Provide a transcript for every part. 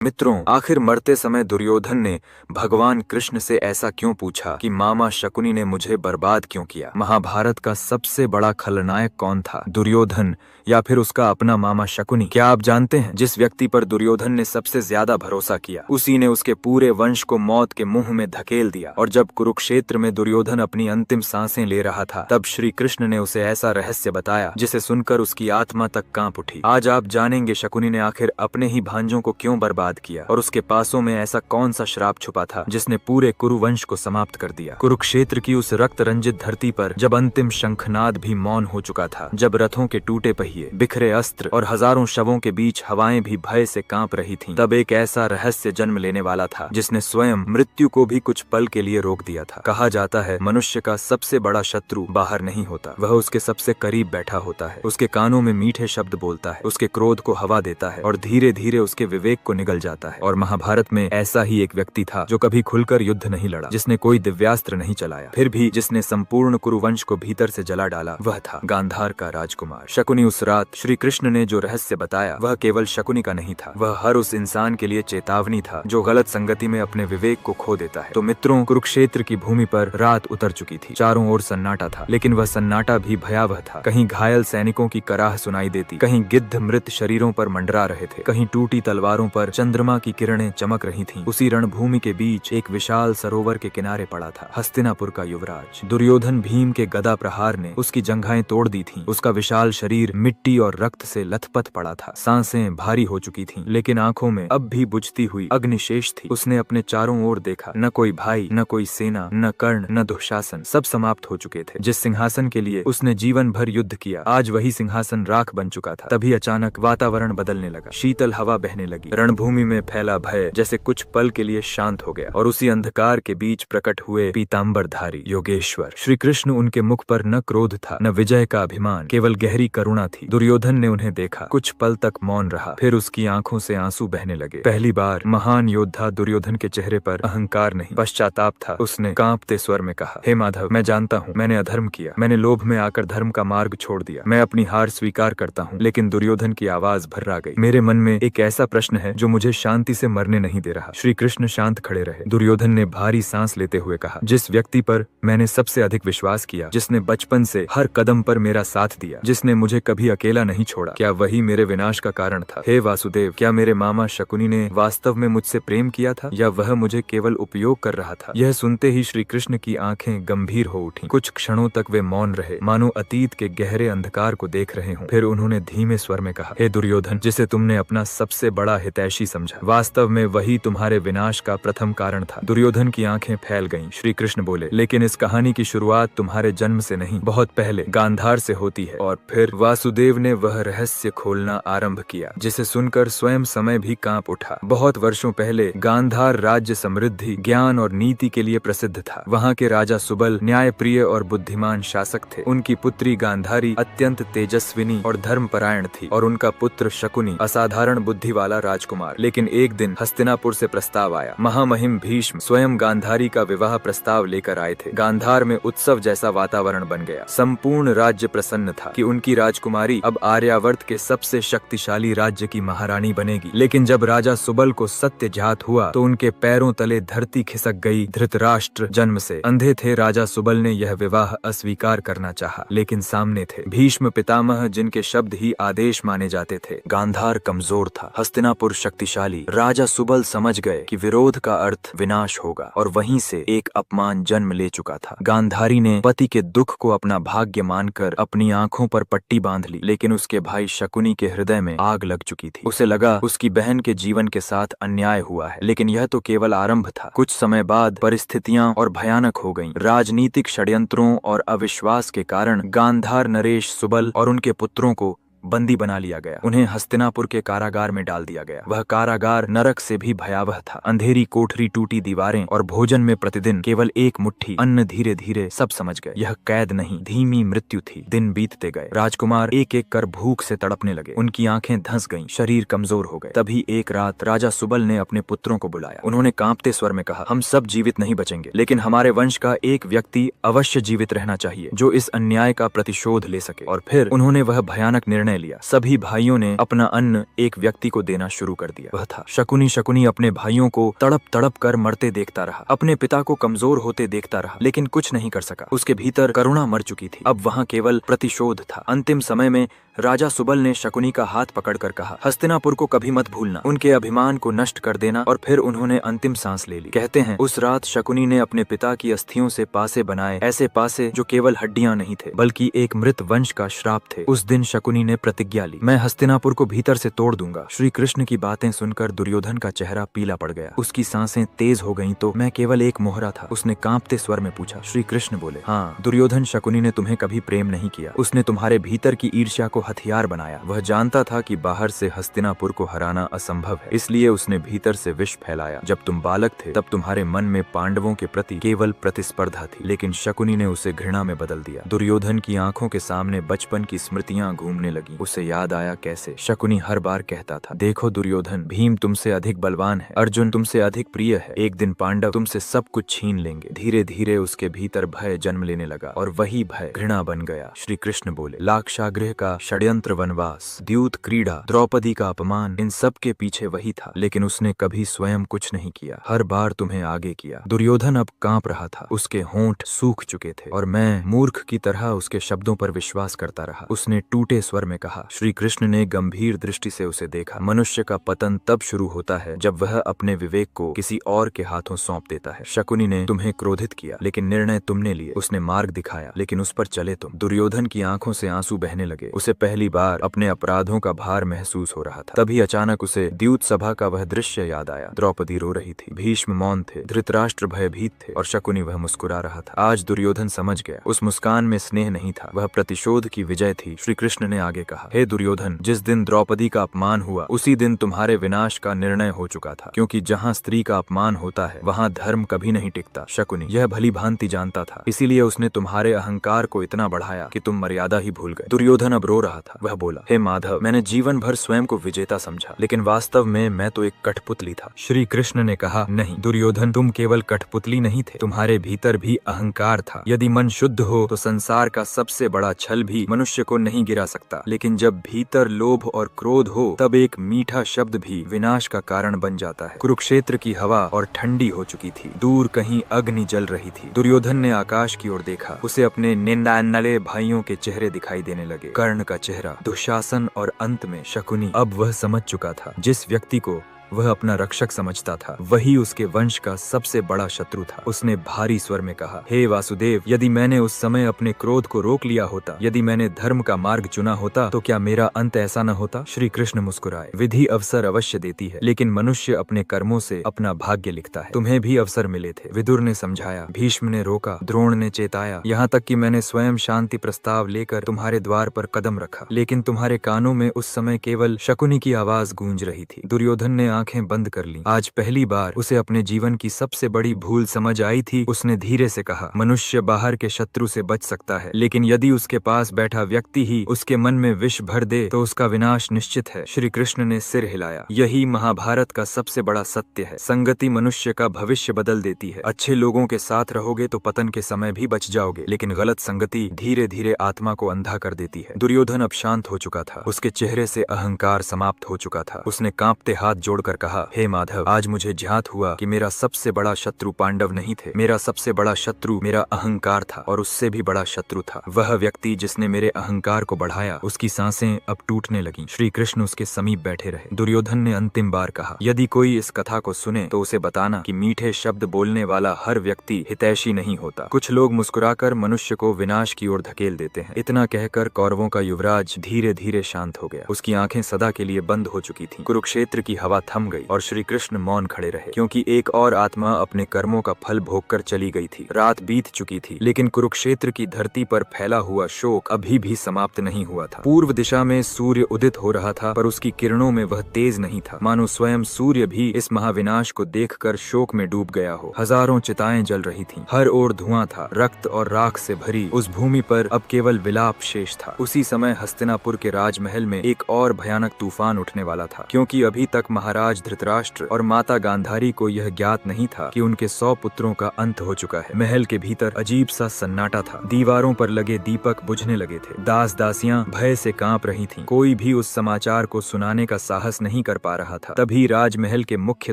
मित्रों, आखिर मरते समय दुर्योधन ने भगवान कृष्ण से ऐसा क्यों पूछा कि मामा शकुनी ने मुझे बर्बाद क्यों किया? महाभारत का सबसे बड़ा खलनायक कौन था, दुर्योधन या फिर उसका अपना मामा शकुनी? क्या आप जानते हैं, जिस व्यक्ति पर दुर्योधन ने सबसे ज्यादा भरोसा किया, उसी ने उसके पूरे वंश को मौत के मुंह में धकेल दिया। और जब कुरुक्षेत्र में दुर्योधन अपनी अंतिम सांसें ले रहा था, तब श्री कृष्ण ने उसे ऐसा रहस्य बताया जिसे सुनकर उसकी आत्मा तक कांप उठी। आज आप जानेंगे शकुनी ने आखिर अपने ही भांजों को क्यों बर्बाद किया और उसके पासों में ऐसा कौन सा श्राप छुपा था जिसने पूरे कुरुवंश को समाप्त कर दिया। कुरुक्षेत्र की उस रक्त रंजित धरती पर जब अंतिम शंखनाद भी मौन हो चुका था, जब रथों के टूटे पहिए, बिखरे अस्त्र और हजारों शवों के बीच हवाएं भी भय से कांप रही थीं, तब एक ऐसा रहस्य जन्म लेने वाला था जिसने स्वयं मृत्यु को भी कुछ पल के लिए रोक दिया था। कहा जाता है, मनुष्य का सबसे बड़ा शत्रु बाहर नहीं होता, वह उसके सबसे करीब बैठा होता है, उसके कानों में मीठे शब्द बोलता है, उसके क्रोध को हवा देता है और धीरे धीरे उसके विवेक को निगल जाता है। और महाभारत में ऐसा ही एक व्यक्ति था जो कभी खुलकर युद्ध नहीं लड़ा, जिसने कोई दिव्यास्त्र नहीं चलाया, फिर भी जिसने संपूर्ण कुरुवंश को भीतर से जला डाला, वह था गांधार का राजकुमार शकुनी। उस रात श्री कृष्ण ने जो रहस्य बताया, वह केवल शकुनी का नहीं था, वह हर उस इंसान के लिए चेतावनी था जो गलत संगति में अपने विवेक को खो देता है। तो मित्रों, कुरुक्षेत्र की भूमि पर रात उतर चुकी थी, चारों ओर सन्नाटा था, लेकिन वह सन्नाटा भी भयावह था। कहीं घायल सैनिकों की कराह सुनाई देती, कहीं गिद्ध मृत शरीरों पर मंडरा रहे थे, कहीं टूटी तलवारों पर चंद्रमा की किरणें चमक रही थीं। उसी रणभूमि के बीच एक विशाल सरोवर के किनारे पड़ा था हस्तिनापुर का युवराज दुर्योधन। भीम के गदा प्रहार ने उसकी जंघाएं तोड़ दी थीं। उसका विशाल शरीर मिट्टी और रक्त से लथपथ पड़ा था, सांसें भारी हो चुकी थीं, लेकिन आंखों में अब भी बुझती हुई अग्निशेष थी। उसने अपने चारों ओर देखा, न कोई भाई, न कोई सेना, न कर्ण, न दुशासन, सब समाप्त हो चुके थे। जिस सिंहासन के लिए उसने जीवन भर युद्ध किया, आज वही सिंहासन राख बन चुका था। तभी अचानक वातावरण बदलने लगा, शीतल हवा बहने लगी, रणभूमि में फैला भय जैसे कुछ पल के लिए शांत हो गया। और उसी अंधकार के बीच प्रकट हुए पीतांबरधारी योगेश्वर श्री कृष्ण। उनके मुख पर न क्रोध था, न विजय का अभिमान, केवल गहरी करुणा थी। दुर्योधन ने उन्हें देखा, कुछ पल तक मौन रहा, फिर उसकी आंखों से आंसू बहने लगे। पहली बार महान योद्धा दुर्योधन के चेहरे पर अहंकार नहीं, पश्चाताप था। उसने कांपते स्वर में कहा, हे माधव, मैं जानता हूँ मैंने अधर्म किया, मैंने लोभ में आकर धर्म का मार्ग छोड़ दिया, मैं अपनी हार स्वीकार करता हूँ। लेकिन दुर्योधन की आवाज भर्रा गई, मेरे मन में एक ऐसा प्रश्न है जो मुझे शांति से मरने नहीं दे रहा। श्री कृष्ण शांत खड़े रहे। दुर्योधन ने भारी सांस लेते हुए कहा, जिस व्यक्ति पर मैंने सबसे अधिक विश्वास किया, जिसने बचपन से हर कदम पर मेरा साथ दिया, जिसने मुझे कभी अकेला नहीं छोड़ा, क्या वही मेरे विनाश का कारण था? हे वासुदेव, क्या मेरे मामा शकुनी ने वास्तव में मुझसे प्रेम किया था या वह मुझे केवल उपयोग कर रहा था? यह सुनते ही श्री कृष्ण की आंखें गंभीर हो उठी। कुछ क्षणों तक वे मौन रहे, मानो अतीत के गहरे अंधकार को देख रहे हों। फिर उन्होंने धीमे स्वर में कहा, हे दुर्योधन, जिसे तुमने अपना सबसे बड़ा हितैषी समझा, वास्तव में वही तुम्हारे विनाश का प्रथम कारण था। दुर्योधन की आंखें फैल गईं। श्री कृष्ण बोले, लेकिन इस कहानी की शुरुआत तुम्हारे जन्म से नहीं, बहुत पहले गांधार से होती है। और फिर वासुदेव ने वह रहस्य खोलना आरंभ किया जिसे सुनकर स्वयं समय भी कांप उठा। बहुत वर्षों पहले गांधार राज्य समृद्धि, ज्ञान और नीति के लिए प्रसिद्ध था। वहाँ के राजा सुबल न्यायप्रिय और बुद्धिमान शासक थे। उनकी पुत्री गांधारी अत्यंत तेजस्विनी और धर्मपरायण थी, और उनका पुत्र शकुनी असाधारण बुद्धि वाला राजकुमार। लेकिन एक दिन हस्तिनापुर से प्रस्ताव आया। महामहिम भीष्म स्वयं गांधारी का विवाह प्रस्ताव लेकर आए थे। गांधार में उत्सव जैसा वातावरण बन गया। संपूर्ण राज्य प्रसन्न था कि उनकी राजकुमारी अब आर्यावर्त के सबसे शक्तिशाली राज्य की महारानी बनेगी। लेकिन जब राजा सुबल को सत्य जात हुआ तो उनके पैरों तले धरती खिसक गई। धृतराष्ट्र जन्म से अंधे थे राजा सुबल ने यह विवाह अस्वीकार करना चाहा, लेकिन सामने थे भीष्म पितामह, जिनके शब्द ही आदेश माने जाते थे। गांधार कमजोर था, हस्तिनापुर शक्तिशाली। राजा सुबल समझ गए कि विरोध का अर्थ विनाश होगा, और वहीं से एक अपमान जन्म ले चुका था। गांधारी ने पति के दुख को अपना भाग्य मानकर अपनी आंखों पर पट्टी बांध ली, लेकिन उसके भाई शकुनी के हृदय में आग लग चुकी थी। उसे लगा उसकी बहन के जीवन के साथ अन्याय हुआ है, लेकिन यह तो केवल आरंभ था। कुछ समय बाद परिस्थितियां और भयानक हो गईं। राजनीतिक षड्यंत्रों और अविश्वास के कारण गांधार नरेश सुबल और उनके पुत्रों को बंदी बना लिया गया। उन्हें हस्तिनापुर के कारागार में डाल दिया गया। वह कारागार नरक से भी भयावह था। अंधेरी कोठरी, टूटी दीवारें और भोजन में प्रतिदिन केवल एक मुट्ठी अन्न। धीरे धीरे सब समझ गए, यह कैद नहीं, धीमी मृत्यु थी। दिन बीतते गए, राजकुमार एक एक कर भूख से तड़पने लगे। उनकी आंखें धंस गईं, शरीर कमजोर हो गए। तभी एक रात राजा सुबल ने अपने पुत्रों को बुलाया। उन्होंने कांपते स्वर में कहा, हम सब जीवित नहीं बचेंगे, लेकिन हमारे वंश का एक व्यक्ति अवश्य जीवित रहना चाहिए जो इस अन्याय का प्रतिशोध ले सके। और फिर उन्होंने वह भयानक निर्णय निर्णय लिया। सभी भाइयों ने अपना अन्न एक व्यक्ति को देना शुरू कर दिया। वह था शकुनी। शकुनी अपने भाइयों को तड़प तड़प कर मरते देखता रहा, अपने पिता को कमजोर होते देखता रहा, लेकिन कुछ नहीं कर सका। उसके भीतर करुणा मर चुकी थी, अब वहाँ केवल प्रतिशोध था। अंतिम समय में राजा सुबल ने शकुनी का हाथ पकड़कर कहा, हस्तिनापुर को कभी मत भूलना, उनके अभिमान को नष्ट कर देना। और फिर उन्होंने अंतिम सांस ले ली। कहते हैं उस रात शकुनी ने अपने पिता की अस्थियों से पासे बनाए, ऐसे पासे जो केवल हड्डियां नहीं थे बल्कि एक मृत वंश का श्राप थे। उस दिन शकुनी ने प्रतिज्ञा ली, मैं हस्तिनापुर को भीतर से तोड़ दूंगा। श्री कृष्ण की बातें सुनकर दुर्योधन का चेहरा पीला पड़ गया, उसकी सांसें तेज हो गईं। तो मैं केवल एक मोहरा था, उसने कांपते स्वर में पूछा। श्री कृष्ण बोले, हाँ दुर्योधन, शकुनी ने तुम्हें कभी प्रेम नहीं किया, उसने तुम्हारे भीतर की ईर्ष्या को हथियार बनाया। वह जानता था कि बाहर से हस्तिनापुर को हराना असंभव है, इसलिए उसने भीतर से विष फैलाया। जब तुम बालक थे तब तुम्हारे मन में पांडवों के प्रति केवल प्रतिस्पर्धा थी, लेकिन शकुनी ने उसे घृणा में बदल दिया। दुर्योधन की आंखों के सामने बचपन की स्मृतियां घूमने लगी। उसे याद आया कैसे शकुनी हर बार कहता था, देखो दुर्योधन, भीम तुमसे अधिक बलवान है, अर्जुन तुमसे अधिक प्रिय है, एक दिन पांडव तुमसे सब कुछ छीन लेंगे। धीरे धीरे उसके भीतर भय जन्म लेने लगा और वही भय घृणा बन गया। श्री कृष्ण बोले, लाक्षागृह का षड्यंत्र, वनवास, द्यूत क्रीड़ा, द्रौपदी का अपमान, इन सब के पीछे वही था, लेकिन उसने कभी स्वयं कुछ नहीं किया, हर बार तुम्हें आगे किया। दुर्योधन अब कांप रहा था, उसके होंठ सूख चुके थे और मैं मूर्ख की तरह उसके शब्दों पर विश्वास करता रहा। उसने टूटे स्वर में कहा। श्री कृष्ण ने गंभीर दृष्टि से उसे देखा। मनुष्य का पतन तब शुरू होता है जब वह अपने विवेक को किसी और के हाथों सौंप देता है। शकुनी ने तुम्हें क्रोधित किया, लेकिन निर्णय तुमने लिए। उसने मार्ग दिखाया, लेकिन उस पर चले तुम। दुर्योधन की आंखों से आंसू बहने लगे। उसे पहली बार अपने अपराधों का भार महसूस हो रहा था। तभी अचानक उसे द्यूत सभा का वह दृश्य याद आया। द्रौपदी रो रही थी, भीष्म मौन थे, धृतराष्ट्र भयभीत थे और शकुनी वह मुस्कुरा रहा था। आज दुर्योधन समझ गया, उस मुस्कान में स्नेह नहीं था, वह प्रतिशोध की विजय थी। श्री कृष्ण ने आगे कहा, हे दुर्योधन, जिस दिन द्रौपदी का अपमान हुआ उसी दिन तुम्हारे विनाश का निर्णय हो चुका था, क्योंकि जहाँ स्त्री का अपमान होता है वहाँ धर्म कभी नहीं टिकता। शकुनी यह भली भांति जानता था, इसीलिए उसने तुम्हारे अहंकार को इतना बढ़ाया कि तुम मर्यादा ही भूल गए। दुर्योधन अब रो रहा था। वह बोला, हे माधव, मैंने जीवन भर स्वयं को विजेता समझा, लेकिन वास्तव में मैं तो एक कठपुतली था। श्री कृष्ण ने कहा, नहीं दुर्योधन, तुम केवल कठपुतली नहीं थे, तुम्हारे भीतर भी अहंकार था। यदि मन शुद्ध हो तो संसार का सबसे बड़ा छल भी मनुष्य को नहीं गिरा सकता, लेकिन जब भीतर लोभ और क्रोध हो तब एक मीठा शब्द भी विनाश का कारण बन जाता है। कुरुक्षेत्र की हवा और ठंडी हो चुकी थी, दूर कहीं अग्नि जल रही थी। दुर्योधन ने आकाश की ओर देखा, उसे अपने निंदानले भाइयों के चेहरे दिखाई देने लगे। कर्ण का चेहरा, दुशासन और अंत में शकुनी। अब वह समझ चुका था, जिस व्यक्ति को वह अपना रक्षक समझता था वही उसके वंश का सबसे बड़ा शत्रु था। उसने भारी स्वर में कहा, हे वासुदेव, यदि मैंने उस समय अपने क्रोध को रोक लिया होता, यदि मैंने धर्म का मार्ग चुना होता, तो क्या मेरा अंत ऐसा न होता? श्री कृष्ण मुस्कुराए, विधि अवसर अवश्य देती है, लेकिन मनुष्य अपने कर्मों से अपना भाग्य लिखता है। तुम्हें भी अवसर मिले थे, विदुर ने समझाया, भीष्म ने रोका, द्रोण ने चेताया, यहाँ तक कि मैंने स्वयं शांति प्रस्ताव लेकर तुम्हारे द्वार पर कदम रखा, लेकिन तुम्हारे कानों में उस समय केवल शकुनी की आवाज गूंज रही थी। दुर्योधन ने आंखें बंद कर ली। आज पहली बार उसे अपने जीवन की सबसे बड़ी भूल समझ आई थी। उसने धीरे से कहा, मनुष्य बाहर के शत्रु से बच सकता है, लेकिन यदि उसके पास बैठा व्यक्ति ही उसके मन में विष भर दे तो उसका विनाश निश्चित है। श्री कृष्ण ने सिर हिलाया, यही महाभारत का सबसे बड़ा सत्य है। संगति मनुष्य का भविष्य बदल देती है। अच्छे लोगों के साथ रहोगे तो पतन के समय भी बच जाओगे, लेकिन गलत संगति धीरे धीरे आत्मा को अंधा कर देती है। दुर्योधन अब शांत हो चुका था, उसके चेहरे से अहंकार समाप्त हो चुका था। उसने कांपते हाथ जोड़कर कहा, हे माधव, आज मुझे ज्ञात हुआ कि मेरा सबसे बड़ा शत्रु पांडव नहीं थे, मेरा सबसे बड़ा शत्रु मेरा अहंकार था, और उससे भी बड़ा शत्रु था वह व्यक्ति जिसने मेरे अहंकार को बढ़ाया। उसकी सांसें अब टूटने लगीं। श्री कृष्ण उसके समीप बैठे रहे। दुर्योधन ने अंतिम बार कहा, यदि कोई इस कथा को सुने तो उसे बताना कि मीठे शब्द बोलने वाला हर व्यक्ति हितैषी नहीं होता। कुछ लोग मुस्कुराकर मनुष्य को विनाश की ओर धकेल देते हैं। इतना कहकर कौरवों का युवराज धीरे धीरे शांत हो गया। उसकी आंखें सदा के लिए बंद हो चुकी थीं। कुरुक्षेत्र की हवा थम गई और श्री कृष्ण मौन खड़े रहे, क्योंकि एक और आत्मा अपने कर्मों का फल भोगकर चली गई थी। रात बीत चुकी थी, लेकिन कुरुक्षेत्र की धरती पर फैला हुआ शोक अभी भी समाप्त नहीं हुआ था। पूर्व दिशा में सूर्य उदित हो रहा था, पर उसकी किरणों में वह तेज नहीं था, मानो स्वयं सूर्य भी इस महाविनाश को देखकर शोक में डूब गया हो। हजारों चिताएं जल रही थीं, हर ओर धुआं था, रक्त और राख से भरी उस भूमि पर अब केवल विलाप शेष था। उसी समय हस्तिनापुर के राजमहल में एक और भयानक तूफान उठने वाला था, क्योंकि अभी तक महाराज महाराज धृतराष्ट्र और माता गांधारी को यह ज्ञात नहीं था कि उनके 100 पुत्रों का अंत हो चुका है। महल के भीतर अजीब सा सन्नाटा था। दीवारों पर लगे दीपक बुझने लगे थे। दास दासियां भय से कांप रही थीं। कोई भी उस समाचार को सुनाने का साहस नहीं कर पा रहा था। तभी राजमहल के मुख्य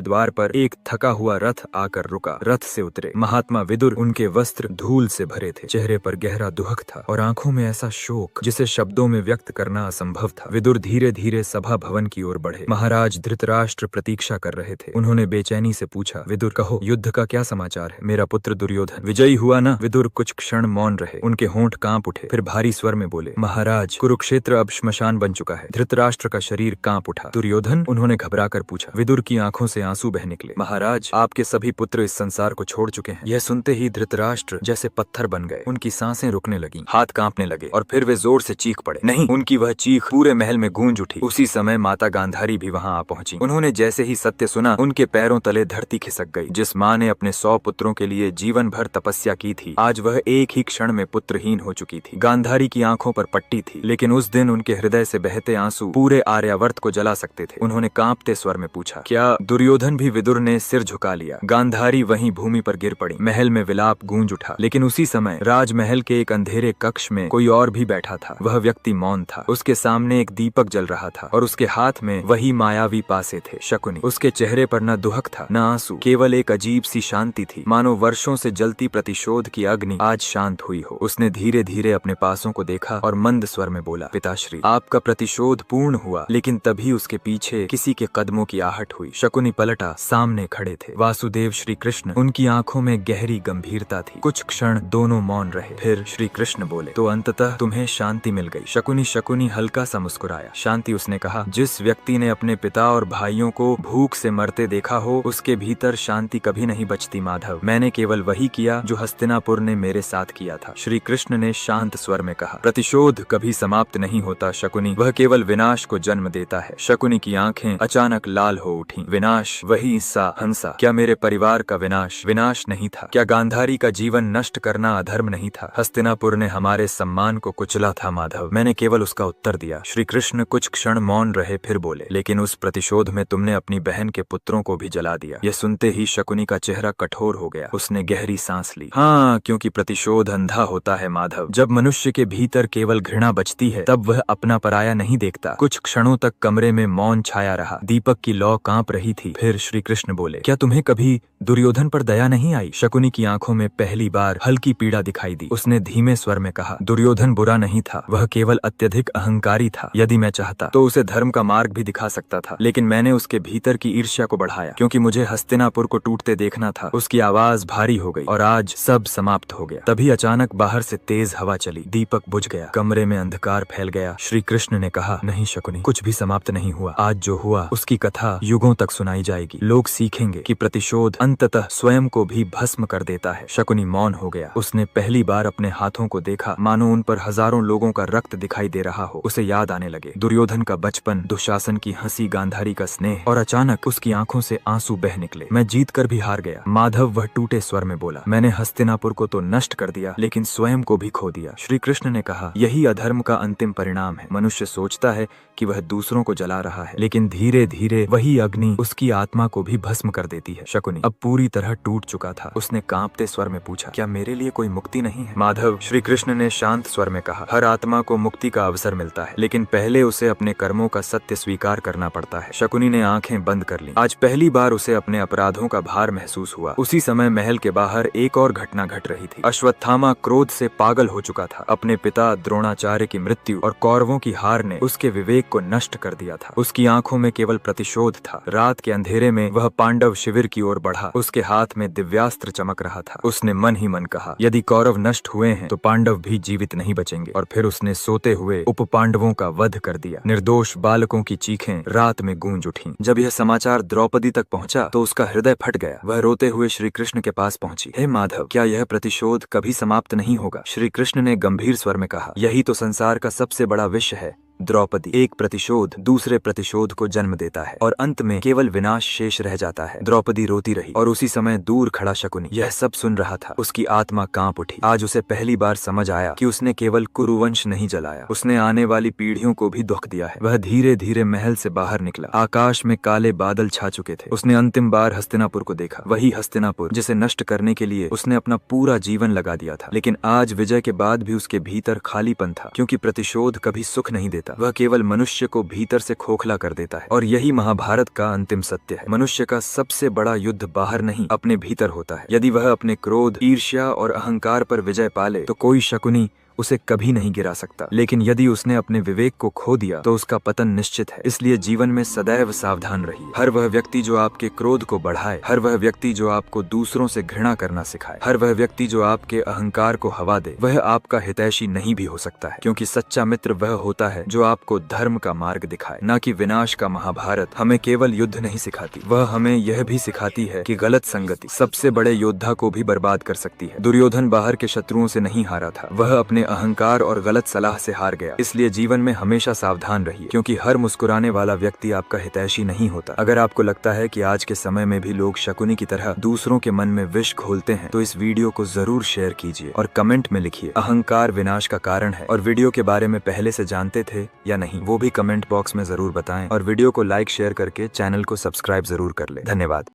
द्वार पर एक थका हुआ रथ आकर रुका। रथ से उतरे महात्मा विदुर। उनके वस्त्र धूल से भरे थे। चेहरे पर गहरा दुहक था और आंखों में ऐसा शोक जिसे शब्दों में व्यक्त करना असंभव था। विदुर धीरे धीरे सभा भवन की ओर बढ़े। महाराज धृतराष्ट्र प्रतीक्षा कर रहे थे। उन्होंने बेचैनी से पूछा, विदुर कहो, युद्ध का क्या समाचार है? मेरा पुत्र दुर्योधन विजयी हुआ ना? विदुर कुछ क्षण मौन रहे। उनके होंठ कांप उठे। फिर भारी स्वर में बोले, महाराज, कुरुक्षेत्र अब श्मशान बन चुका है। धृतराष्ट्र का शरीर कांप उठा। दुर्योधन? उन्होंने घबराकर पूछा। विदुर की आंखों से आंसू बह निकले। महाराज, आपके सभी पुत्र इस संसार को छोड़ चुके हैं। यह सुनते ही धृतराष्ट्र जैसे पत्थर बन गए। उनकी सांसें रुकने लगी, हाथ कांपने लगे और फिर वे जोर से चीख पड़े। नहीं! उनकी वह चीख पूरे महल में गूंज उठी। उसी समय माता गांधारी भी वहां आ पहुंची। उन्होंने जैसे ही सत्य सुना, उनके पैरों तले धरती खिसक गई। जिस माँ ने अपने 100 पुत्रों के लिए जीवन भर तपस्या की थी, आज वह एक ही क्षण में पुत्रहीन हो चुकी थी। गांधारी की आंखों पर पट्टी थी, लेकिन उस दिन उनके हृदय से बहते आंसू पूरे आर्यावर्त को जला सकते थे। उन्होंने कांपते स्वर में पूछा, क्या दुर्योधन भी? विदुर ने सिर झुका लिया। गांधारी वहीं भूमि पर गिर पड़ी। महल में विलाप गूंज उठा। लेकिन उसी समय राजमहल के एक अंधेरे कक्ष में कोई और भी बैठा था। वह व्यक्ति मौन था। उसके सामने एक दीपक जल रहा था और उसके हाथ में वही मायावी पासे थे, शकुनी। उसके चेहरे पर न दुहक था, न आंसू, केवल एक अजीब सी शांति थी, मानो वर्षों से जलती प्रतिशोध की अग्नि आज शांत हुई हो। उसने धीरे धीरे अपने पासों को देखा और मंद स्वर में बोला, पिताश्री, आपका प्रतिशोध पूर्ण हुआ। लेकिन तभी उसके पीछे किसी के कदमों की आहट हुई। शकुनी पलटा। सामने खड़े थे वासुदेव श्री कृष्ण। उनकी आंखों में गहरी गंभीरता थी। कुछ क्षण दोनों मौन रहे। फिर श्री कृष्ण बोले, तो अंततः तुम्हें शांति मिल गई। शकुनी हल्का सा मुस्कुराया। शांति, उसने कहा, जिस व्यक्ति ने अपने पिता और भाइयों को भूख से मरते देखा हो, उसके भीतर शांति कभी नहीं बचती माधव। मैंने केवल वही किया जो हस्तिनापुर ने मेरे साथ किया था। श्री कृष्ण ने शांत स्वर में कहा, प्रतिशोध कभी समाप्त नहीं होता शकुनी, वह केवल विनाश को जन्म देता है। शकुनी की आंखें अचानक लाल हो उठी। विनाश? वही ईसा हंसा। क्या मेरे परिवार का विनाश विनाश नहीं था? क्या गांधारी का जीवन नष्ट करना अधर्म नहीं था? हस्तिनापुर ने हमारे सम्मान को कुचला था माधव। मैंने केवल उसका उत्तर दिया। श्री कृष्ण कुछ क्षण मौन रहे, फिर बोले, लेकिन उस प्रतिशोध में तुमने अपनी बहन के पुत्रों को भी जला दिया। यह सुनते ही शकुनी का चेहरा कठोर हो गया। उसने गहरी सांस ली। हाँ, क्योंकि प्रतिशोध अंधा होता है माधव। जब मनुष्य के भीतर केवल घृणा बचती है, तब वह अपना पराया नहीं देखता। कुछ क्षणों तक कमरे में मौन छाया रहा। दीपक की लौ कांप रही थी। फिर श्री कृष्ण बोले, क्या तुम्हें कभी दुर्योधन पर दया नहीं आई? शकुनी की आंखों में पहली बार हल्की पीड़ा दिखाई दी। उसने धीमे स्वर में कहा, दुर्योधन बुरा नहीं था, वह केवल अत्यधिक अहंकारी था। यदि मैं चाहता तो उसे धर्म का मार्ग भी दिखा सकता था, लेकिन मैंने उसके भीतर की ईर्ष्या को बढ़ाया, क्योंकि मुझे हस्तिनापुर को टूटते देखना था। उसकी आवाज भारी हो गई और आज सब समाप्त हो गया। तभी अचानक बाहर से तेज हवा चली। दीपक बुझ गया। कमरे में अंधकार फैल गया। श्री कृष्ण ने कहा, नहीं शकुनी, कुछ भी समाप्त नहीं हुआ। आज जो हुआ उसकी कथा युगों तक सुनाई जाएगी। लोग सीखेंगे कि प्रतिशोध अंततः स्वयं को भी भस्म कर देता है। शकुनी मौन हो गया। उसने पहली बार अपने हाथों को देखा, मानो उन पर हजारों लोगों का रक्त दिखाई दे रहा हो। उसे याद आने लगे दुर्योधन का बचपन, दुशासन की हंसी, गांधारी का स्नेह, और अचानक उसकी आंखों से आंसू बह निकले। मैं जीत कर भी हार गया माधव, वह टूटे स्वर में बोला। मैंने हस्तिनापुर को तो नष्ट कर दिया, लेकिन स्वयं को भी खो दिया। श्री कृष्ण ने कहा, यही अधर्म का अंतिम परिणाम है। मनुष्य सोचता है कि वह दूसरों को जला रहा है, लेकिन धीरे धीरे वही अग्नि उसकी आत्मा को भी भस्म कर देती है। शकुनी अब पूरी तरह टूट चुका था। उसने कांपते स्वर में पूछा, क्या मेरे लिए कोई मुक्ति नहीं है? माधव, श्री कृष्ण ने शांत स्वर में कहा, हर आत्मा को मुक्ति का अवसर मिलता है, लेकिन पहले उसे अपने कर्मों का सत्य स्वीकार करना पड़ता है। शकुनी ने आंखें बंद कर ली। आज पहली बार उसे अपने अपराधों का भार महसूस हुआ। उसी समय महल के बाहर एक और घटना घट रही थी। अश्वत्थामा क्रोध से पागल हो चुका था। अपने पिता द्रोणाचार्य की मृत्यु और कौरवों की हार ने उसके विवेक को नष्ट कर दिया था। उसकी आंखों में केवल प्रतिशोध था। रात के अंधेरे में वह पांडव शिविर की ओर बढ़ा। उसके हाथ में दिव्यास्त्र चमक रहा था। उसने मन ही मन कहा, यदि कौरव नष्ट हुए हैं तो पांडव भी जीवित नहीं बचेंगे। और फिर उसने सोते हुए उप पांडवों का वध कर दिया। निर्दोष बालकों की चीखें रात में गूंज उठीं। जब यह समाचार द्रौपदी तक पहुंचा तो उसका हृदय फट गया। वह रोते हुए श्री कृष्ण के पास पहुंची। हे माधव, क्या यह प्रतिशोध कभी समाप्त नहीं होगा? श्री कृष्ण ने गंभीर स्वर में कहा, यही तो संसार का सबसे बड़ा विषय है, द्रौपदी। एक प्रतिशोध दूसरे प्रतिशोध को जन्म देता है और अंत में केवल विनाश शेष रह जाता है। द्रौपदी रोती रही और उसी समय दूर खड़ा शकुनी यह सब सुन रहा था। उसकी आत्मा कांप उठी। आज उसे पहली बार समझ आया कि उसने केवल कुरुवंश नहीं जलाया, उसने आने वाली पीढ़ियों को भी दुख दिया है। वह धीरे धीरे महल से बाहर निकला। आकाश में काले बादल छा चुके थे। उसने अंतिम बार हस्तिनापुर को देखा, वही हस्तिनापुर जिसे नष्ट करने के लिए उसने अपना पूरा जीवन लगा दिया था। लेकिन आज विजय के बाद भी उसके भीतर खालीपन था, क्योंकि प्रतिशोध कभी सुख नहीं देता, वह केवल मनुष्य को भीतर से खोखला कर देता है। और यही महाभारत का अंतिम सत्य है। मनुष्य का सबसे बड़ा युद्ध बाहर नहीं, अपने भीतर होता है। यदि वह अपने क्रोध, ईर्ष्या और अहंकार पर विजय पाले तो कोई शकुनी उसे कभी नहीं गिरा सकता। लेकिन यदि उसने अपने विवेक को खो दिया तो उसका पतन निश्चित है। इसलिए जीवन में सदैव सावधान रहिए। हर वह व्यक्ति जो आपके क्रोध को बढ़ाए, हर वह व्यक्ति जो आपको दूसरों से घृणा करना सिखाए, हर वह व्यक्ति जो आपके अहंकार को हवा दे, वह आपका हितैषी नहीं भी हो सकता है। क्योंकि सच्चा मित्र वह होता है जो आपको धर्म का मार्ग दिखाए, न कि विनाश का। महाभारत हमें केवल युद्ध नहीं सिखाती, वह हमें यह भी सिखाती है कि गलत संगति सबसे बड़े योद्धा को भी बर्बाद कर सकती है। दुर्योधन बाहर के शत्रुओं से नहीं हारा था, वह अपने अहंकार और गलत सलाह से हार गया। इसलिए जीवन में हमेशा सावधान रहिए, क्योंकि हर मुस्कुराने वाला व्यक्ति आपका हितैषी नहीं होता। अगर आपको लगता है कि आज के समय में भी लोग शकुनी की तरह दूसरों के मन में विष घोलते हैं, तो इस वीडियो को जरूर शेयर कीजिए और कमेंट में लिखिए अहंकार विनाश का कारण है। और वीडियो के बारे में पहले से जानते थे या नहीं, वो भी कमेंट बॉक्स में जरूर बताएं। और वीडियो को लाइक शेयर करके चैनल को सब्सक्राइब जरूर कर ले। धन्यवाद।